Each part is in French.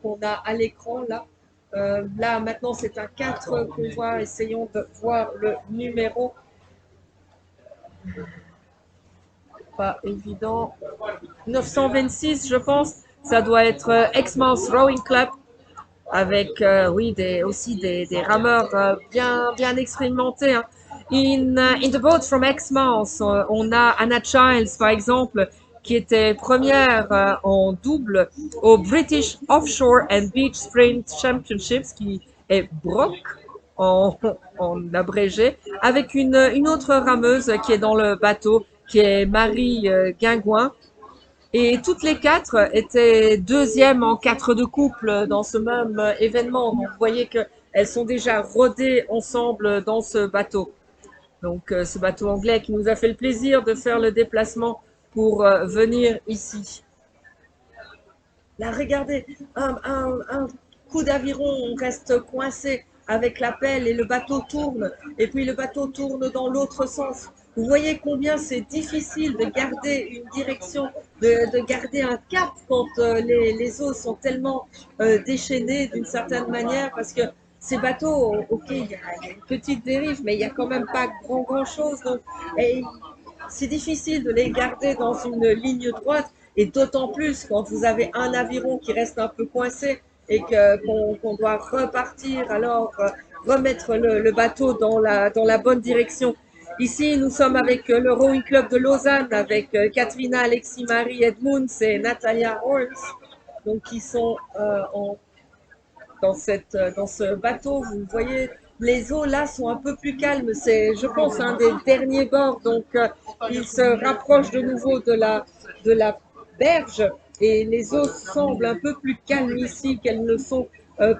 qu'on a à l'écran là. Là, maintenant, c'est un 4 qu'on voit. Essayons de voir le numéro. Pas évident. 926, je pense. Ça doit être Exmouth Rowing Club avec, oui, aussi des rameurs bien expérimentés. Hein. In the boat from Exmouth, on a Anna Childs, par exemple, qui était première en double au British Offshore and Beach Sprint Championships, qui est BROC en, en abrégé, avec une autre rameuse qui est dans le bateau, qui est Marie Guingouin. Et toutes les quatre étaient deuxièmes en 4 de couple dans ce même événement. Donc, vous voyez qu'elles sont déjà rodées ensemble dans ce bateau. Donc, ce bateau anglais qui nous a fait le plaisir de faire le déplacement pour venir ici. Là, regardez, un coup d'aviron, on reste coincé avec la pelle et le bateau tourne. Et puis le bateau tourne dans l'autre sens. Vous voyez combien c'est difficile de garder une direction, de garder un cap quand les eaux sont tellement déchaînées d'une certaine manière, parce que ces bateaux, ok, il y a une petite dérive, mais il n'y a quand même pas grand chose. Donc, c'est difficile de les garder dans une ligne droite, et d'autant plus quand vous avez un aviron qui reste un peu coincé et qu'on doit repartir, alors remettre le bateau dans la bonne direction. Ici, nous sommes avec le Rowing Club de Lausanne, avec Katrina, Alexis, Marie Edmunds et Natalia Horns, donc qui sont dans ce bateau. Vous voyez, les eaux là sont un peu plus calmes. C'est, je pense, un des derniers bords. Donc, ils se rapprochent de nouveau de la berge et les eaux semblent un peu plus calmes ici qu'elles ne sont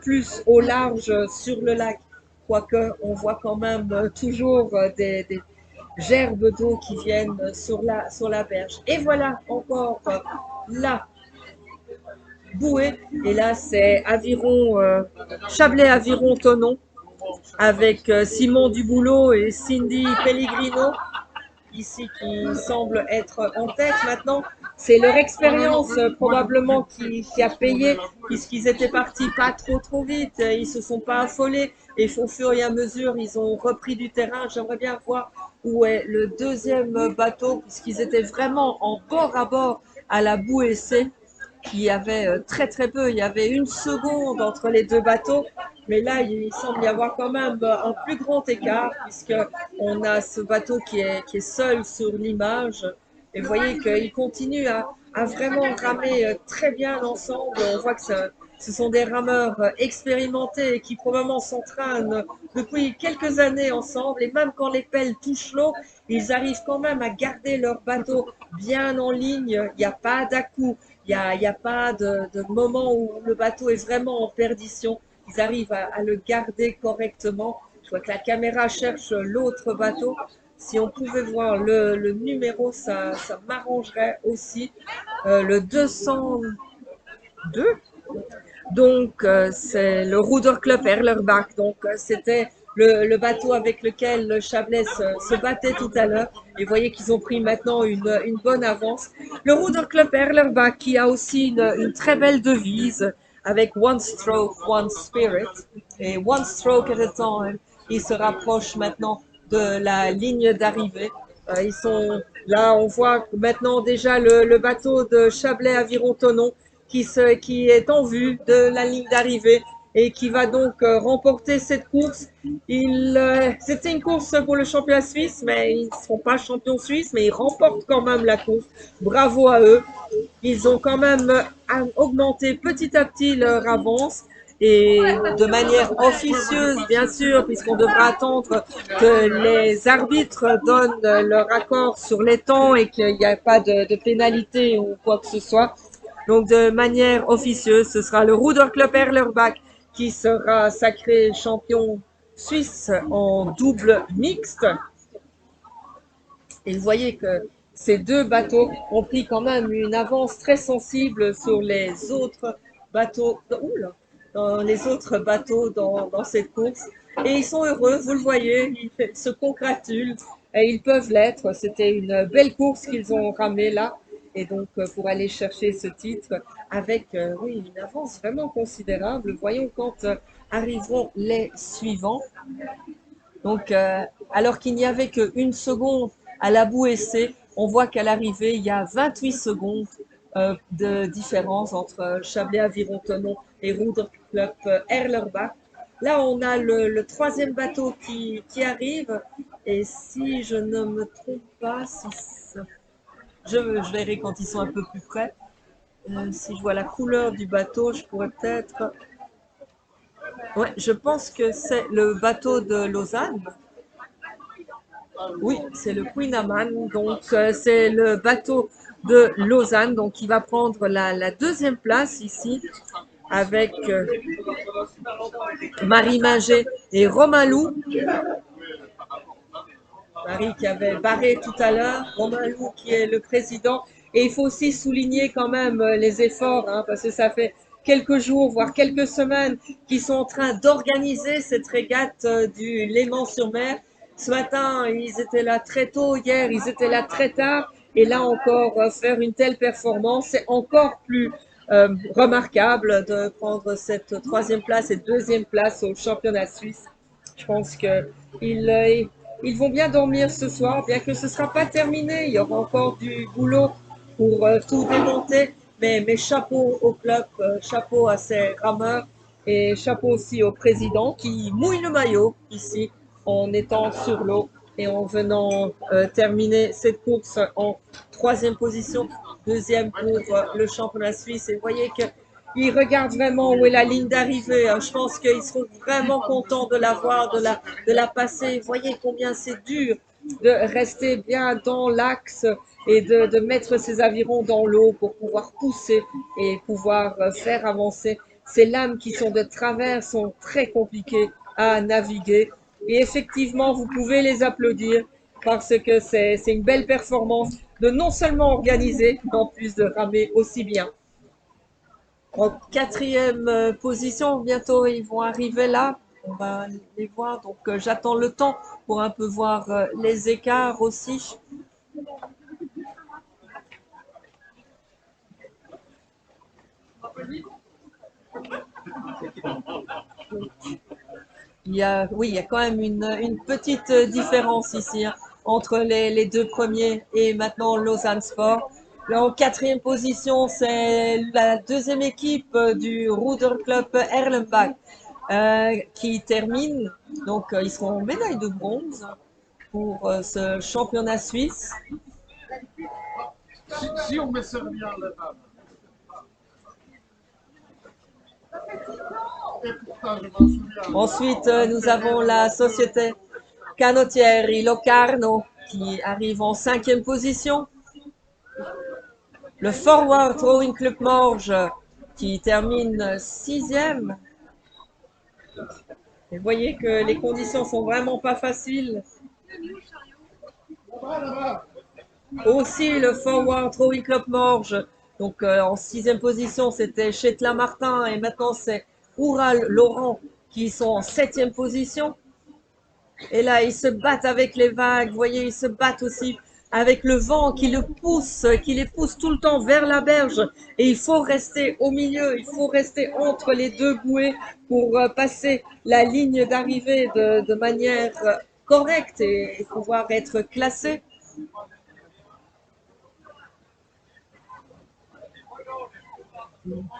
plus au large sur le lac. Quoique, on voit quand même toujours des gerbes d'eau qui viennent sur la berge. Et voilà encore là bouée. Et là, c'est Chablais-Aviron-Tonon avec Simon Duboulot et Cindy Pellegrino, ici qui semblent être en tête maintenant. C'est leur expérience probablement qui a payé, puisqu'ils étaient partis pas trop vite, ils se sont pas affolés et au fur et à mesure ils ont repris du terrain. J'aimerais bien voir où est le deuxième bateau, puisqu'ils étaient vraiment en bord à bord à la Bouessé. Il y avait très peu, il y avait une seconde entre les deux bateaux, mais là il semble y avoir quand même un plus grand écart, puisque on a ce bateau qui est seul sur l'image, et vous voyez qu'il continue à vraiment ramer très bien ensemble. On voit que ce sont des rameurs expérimentés qui probablement s'entraînent depuis quelques années ensemble, et même quand les pelles touchent l'eau, ils arrivent quand même à garder leur bateau bien en ligne. Il n'y a pas d'à-coups, il n'y a pas de moment où le bateau est vraiment en perdition. Ils arrivent à le garder correctement. Je vois que la caméra cherche l'autre bateau. Si on pouvait voir le numéro, ça m'arrangerait aussi. Le 202. Donc, c'est le Ruder Club Erlerbach. Donc, c'était le bateau avec lequel le Chablais se battait tout à l'heure. Et vous voyez qu'ils ont pris maintenant une bonne avance. Le Ruder Club Erlerbach qui a aussi une très belle devise avec One Stroke, One Spirit. Et One Stroke at a time. Ils se rapprochent maintenant de la ligne d'arrivée. Ils sont là, on voit maintenant déjà le bateau de Chablais-Aviron-Tonon qui est en vue de la ligne d'arrivée et qui va donc remporter cette course. C'était une course pour le championnat suisse, mais ils ne seront pas champions suisses, mais ils remportent quand même la course. Bravo à eux. Ils ont quand même augmenté petit à petit leur avance et de manière officieuse, bien sûr, puisqu'on devra attendre que les arbitres donnent leur accord sur les temps et qu'il n'y a pas de pénalité ou quoi que ce soit. Donc, de manière officieuse, ce sera le Ruder Club Erlerbach qui sera sacré champion suisse en double mixte. Et vous voyez que ces deux bateaux ont pris quand même une avance très sensible sur les autres bateaux, dans cette course. Et ils sont heureux, vous le voyez, ils se congratulent et ils peuvent l'être. C'était une belle course qu'ils ont ramée là. et donc pour aller chercher ce titre avec oui, une avance vraiment considérable. Voyons quand arriveront les suivants. Donc, alors qu'il n'y avait qu'une seconde à la bouée-essai, on voit qu'à l'arrivée, il y a 28 secondes de différence entre Chablais Aviron Thonon et Ruderclub Erlerbach. Là, on a le troisième bateau qui arrive. Et si je ne me trompe pas, je verrai quand ils sont un peu plus près. Si je vois la couleur du bateau, je pourrais peut-être... Ouais, je pense que c'est le bateau de Lausanne. Oui, c'est le Queen Amman, donc c'est le bateau de Lausanne, donc qui va prendre la deuxième place ici avec Marie Manger et Romain Lou. Marie qui avait barré tout à l'heure, Romain Lou qui est le président. Et il faut aussi souligner quand même les efforts, hein, parce que ça fait quelques jours, voire quelques semaines, qu'ils sont en train d'organiser cette régate du Léman-sur-Mer. Ce matin, ils étaient là très tôt, hier, ils étaient là très tard. Et là encore, faire une telle performance, c'est encore plus remarquable de prendre cette troisième place et deuxième place au championnat suisse. Je pense qu'ils vont bien dormir ce soir, bien que ce ne sera pas terminé. Il y aura encore du boulot pour tout démonter. Mais chapeau au club, chapeau à ses rameurs et chapeau aussi au président qui mouille le maillot ici en étant sur l'eau et en venant terminer cette course en troisième position, deuxième pour le championnat suisse. Et vous voyez que ils regardent vraiment où est la ligne d'arrivée. Je pense qu'ils seront vraiment contents de la voir, de la passer. Vous voyez combien c'est dur de rester bien dans l'axe et de mettre ces avirons dans l'eau pour pouvoir pousser et pouvoir faire avancer. Ces lames qui sont de travers sont très compliquées à naviguer. Et effectivement, vous pouvez les applaudir parce que c'est une belle performance de non seulement organiser, mais en plus de ramer aussi bien. En quatrième position, bientôt ils vont arriver là. On va les voir. Donc j'attends le temps pour un peu voir les écarts aussi. Oui, il y a quand même une petite différence ici hein, entre les deux premiers et maintenant Lausanne Sport. Là, en quatrième position, c'est la deuxième équipe du Ruderclub Erlenbach qui termine. Donc, ils seront en médaille de bronze pour ce championnat suisse. Si on met servir la table. Ensuite, nous avons la société Canottieri Locarno qui arrive en cinquième position. Le Forward Rowing Club Morges qui termine sixième. Et vous voyez que les conditions sont vraiment pas faciles. Aussi le Forward Rowing Club Morges. Donc en sixième position, c'était Chetla Martin et maintenant c'est Oural Laurent qui sont en septième position. Et là, ils se battent avec les vagues. Vous voyez, ils se battent aussi avec le vent qui les pousse tout le temps vers la berge. Et il faut rester au milieu, il faut rester entre les deux bouées pour passer la ligne d'arrivée de manière correcte et pouvoir être classé.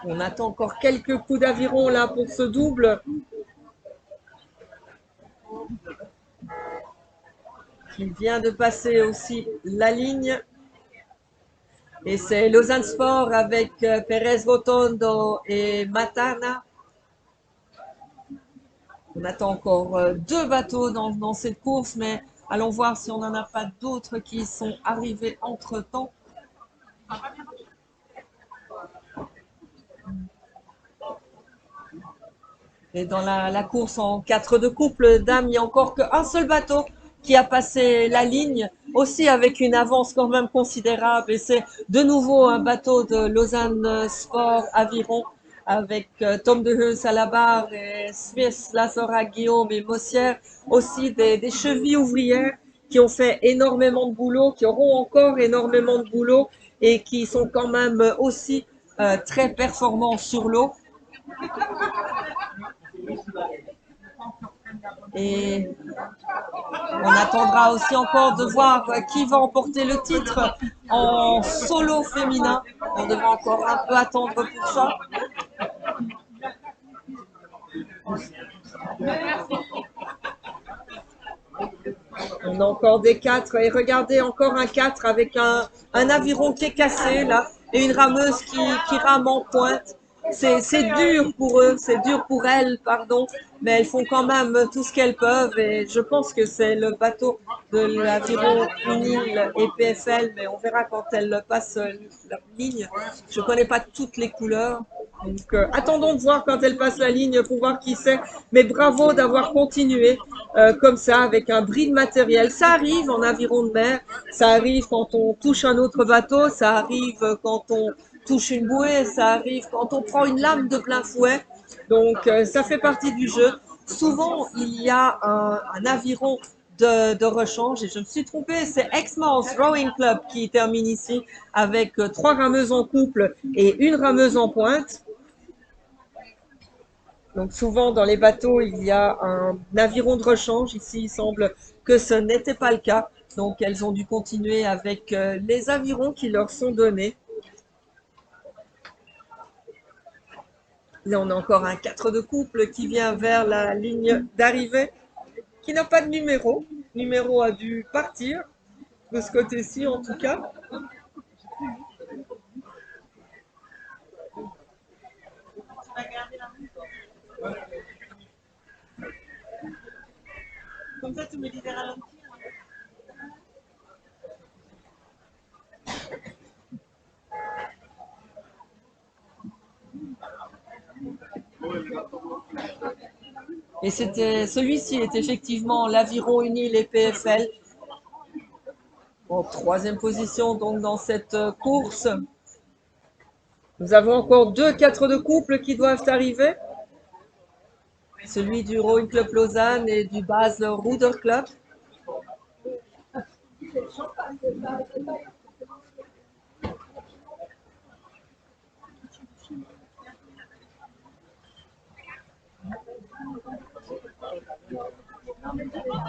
On attend encore quelques coups d'aviron là pour ce double. Qui vient de passer aussi la ligne. Et c'est Lausanne Sport avec Pérez Rotondo et Matana. On attend encore deux bateaux dans cette course, mais allons voir si on n'en a pas d'autres qui sont arrivés entre-temps. Et dans la course en 4 de couple, dames, il n'y a encore qu'un seul bateau qui a passé la ligne, aussi avec une avance quand même considérable. Et c'est de nouveau un bateau de Lausanne Sport Aviron avec Tom de Heus à la barre et Smith, Lazora, Guillaume et Mossière. Aussi des chevilles ouvrières qui ont fait énormément de boulot, qui auront encore énormément de boulot. et qui sont quand même aussi très performants sur l'eau. Et on attendra aussi encore de voir qui va emporter le titre en solo féminin. On devra encore un peu attendre pour ça. On a encore des 4 et regardez encore un 4 avec un aviron qui est cassé là et une rameuse qui rame en pointe. C'est dur pour eux, c'est dur pour elles, pardon, mais elles font quand même tout ce qu'elles peuvent et je pense que c'est le bateau de l'aviron Unil et PFL, mais on verra quand elles passent la ligne. Je connais pas toutes les couleurs, donc attendons de voir quand elles passent la ligne pour voir qui c'est, mais bravo d'avoir continué comme ça avec un bris de matériel. Ça arrive en aviron de mer, ça arrive quand on touche un autre bateau, ça arrive quand on touche une bouée, ça arrive quand on prend une lame de plein fouet. Donc ça fait partie du jeu. Souvent, il y a un aviron de rechange et je me suis trompée, c'est Exmouth Rowing Club qui termine ici avec 3 rameuses en couple et une rameuse en pointe. Donc souvent dans les bateaux, il y a un aviron de rechange. Ici, il semble que ce n'était pas le cas. Donc elles ont dû continuer avec les avirons qui leur sont donnés. Là, on a encore un 4 de couple qui vient vers la ligne d'arrivée, qui n'a pas de numéro. Le numéro a dû partir, de ce côté-ci en tout cas. Comme ça, tu me dis des ralentis. Et celui-ci est effectivement l'aviron Unil et PFL. En 3e position donc dans cette course. Nous avons encore 2 4 de couple qui doivent arriver. Celui du Rowing Club Lausanne et du Basel Ruder Club.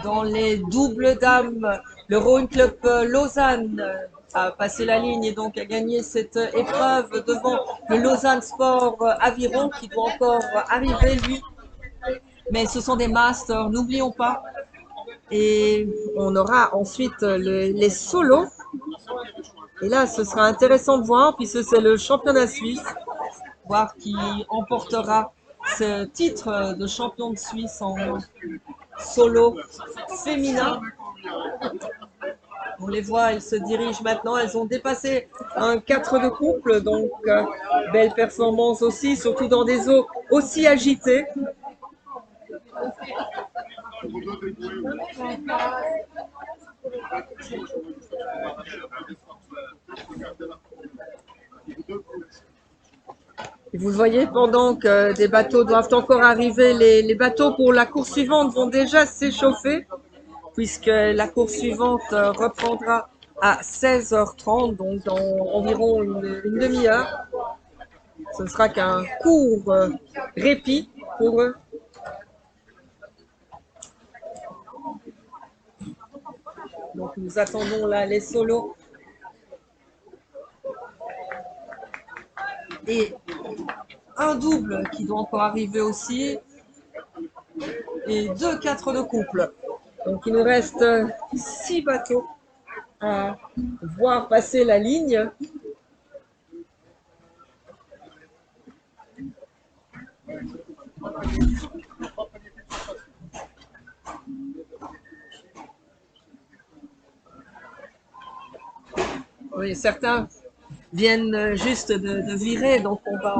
Dans les doubles dames, le Rowing Club Lausanne a passé la ligne et donc a gagné cette épreuve devant le Lausanne Sport Aviron qui doit encore arriver lui. Mais ce sont des masters, n'oublions pas. Et on aura ensuite les solos. Et là, ce sera intéressant de voir puisque c'est le championnat suisse. Voir qui emportera ce titre de champion de Suisse en solo féminin. On les voit, elles se dirigent maintenant, elles ont dépassé un 4 de couple, donc belle performance aussi, surtout dans des eaux aussi agitées. Et vous voyez, pendant que des bateaux doivent encore arriver, les bateaux pour la course suivante vont déjà s'échauffer, puisque la course suivante reprendra à 16h30, donc dans environ une demi-heure. Ce ne sera qu'un court répit pour eux. Donc nous attendons là les solos. Et un double qui doit encore arriver aussi. Et 2 4 de couple. Donc il nous reste 6 bateaux à voir passer la ligne. Oui, certains viennent juste de virer, donc on va